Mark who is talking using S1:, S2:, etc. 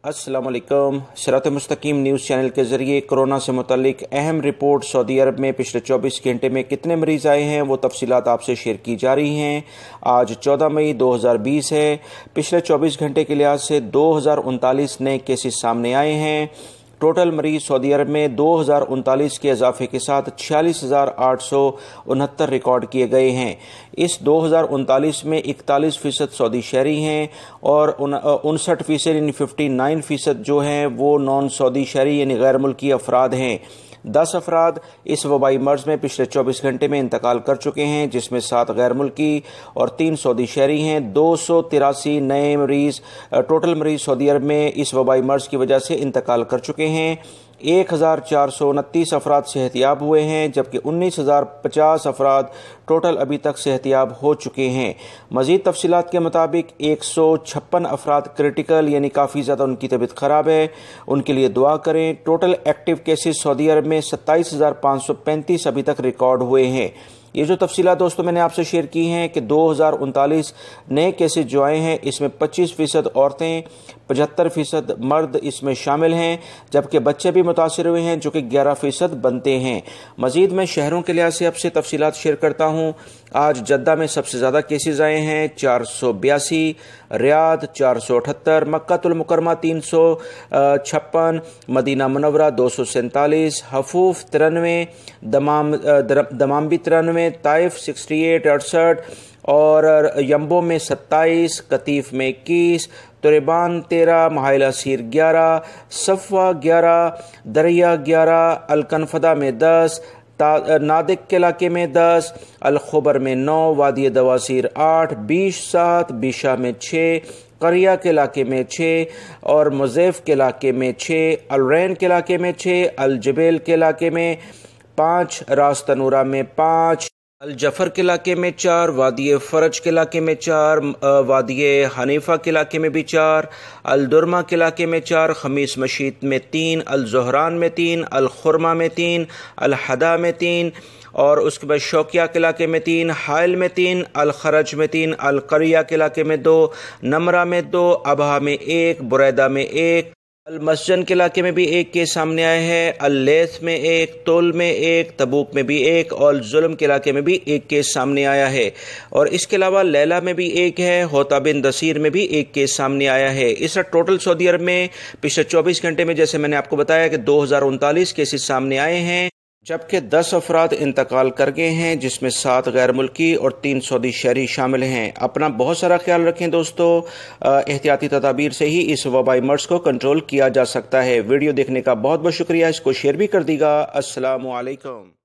S1: अस्सलाम वालेकुम। सिरात मुस्तकीम न्यूज़ चैनल के ज़रिए कोरोना से मुतल्लिक अहम रिपोर्ट सऊदी अरब में पिछले 24 घंटे में कितने मरीज़ आए हैं वो तफसीलात आपसे शेयर की जा रही हैं। आज 14 मई 2020 है। पिछले 24 घंटे के लिहाज से 2039 नए केसेस सामने आए हैं। टोटल मरीज सऊदी अरब में 2039 के इजाफे के साथ 46,869 रिकॉर्ड किए गए हैं। इस 2039 में 41% सऊदी शहरी हैं और 59% यानी 59% जो हैं वो नॉन सऊदी शहरी यानी गैर मुल्की अफराद हैं। 10 अफराद इस वबाई मर्ज में पिछले 24 घंटे में इंतकाल कर चुके हैं, जिसमें 7 गैर मुल्की और 3 सऊदी शहरी हैं। 283 नए मरीज टोटल मरीज सऊदी अरब में इस वबाई मर्ज की वजह से इंतकाल कर चुके हैं। 1,429 अफराद सेहतियाब हुए हैं, जबकि 19,050 अफराद टोटल अभी तक सेहतियाब हो चुके हैं। मज़ीद तफसीलात के मुताबिक 156 अफराद क्रिटिकल यानी काफ़ी ज़्यादा उनकी तबीयत ख़राब है, उनके लिए दुआ करें। टोटल एक्टिव केसेस सऊदी अरब में 27,535 अभी तक रिकॉर्ड हुए हैं। ये जो तफसीलात दोस्तों मैंने आपसे शेयर की हैं कि 2039 नए केसेस जो आए हैं, इसमें 25% औरतें, 75% मर्द इसमें शामिल हैं, जबकि बच्चे भी मुतासिर हुए हैं जो कि 11% बनते हैं। मज़ीद मैं शहरों के लिहाज से आपसे तफसीलात शेयर करता हूँ। आज जद्दा में सबसे ज़्यादा केसेस आए हैं 482, रियाद 478, मक्कातुल मुकरमा 356, मदीना मुनव्वरा 247, हफूफ 93, दमाम भी 93, ताइफ 68 68 और यम्बो में 27, कतीफ में 21, तुरेबान 13, महाइला सीर 11, सफ़वा 11, दरिया 11, अलकनफदा में 10, नादिक के इलाके में 10, अलखबर में 9, वादी दवासीर 8, बीश 7, बीशा में 6, करिया के इलाके में 6 और मुज़ैफ़ के इलाके में 6, अलरैन के इलाके में 6, अलजबेल के इलाके में 5, रास तनूरा में 5, अल-जफर के इलाके में 4, वादी फ़रज के इलाके में 4, वादी हनीफ़ा के इलाके में भी 4, अल-दुरमा के इलाके में 4, खमीस मशीत में 3, अल-ज़ोहरान में 3, अल-खुरमा में 3, अल-हदा में 3 और उसके बाद शौकिया के इलाके में 3, हाइल में 3, अल-खरज में 3, अल-करिया के इलाके में 2, नमरा में 2, अबहा में 1, बुरैदा में 1, अल-मस्जन के इलाके में भी 1 केस सामने आए हैं, अल-लेथ में 1, तोल में 1, तबूक में भी 1 और जुल्म के इलाके में भी 1 केस सामने आया है। और इसके अलावा लैला में भी 1 है, होता बिन दसीर में भी 1 केस सामने आया है। इस टोटल सऊदी अरब में पिछले 24 घंटे में जैसे मैंने आपको बताया कि 2039 केसेस सामने आए हैं, जबकि 10 अफराद इंतकाल कर गए हैं, जिसमें 7 गैर मुल्की और 3 सऊदी शहरी शामिल हैं। अपना बहुत सारा ख्याल रखें दोस्तों। एहतियाती तदाबीर से ही इस वबाई मर्ज को कंट्रोल किया जा सकता है। वीडियो देखने का बहुत बहुत शुक्रिया। इसको शेयर भी कर दीजिएगा। अस्सलामु अलैकुम।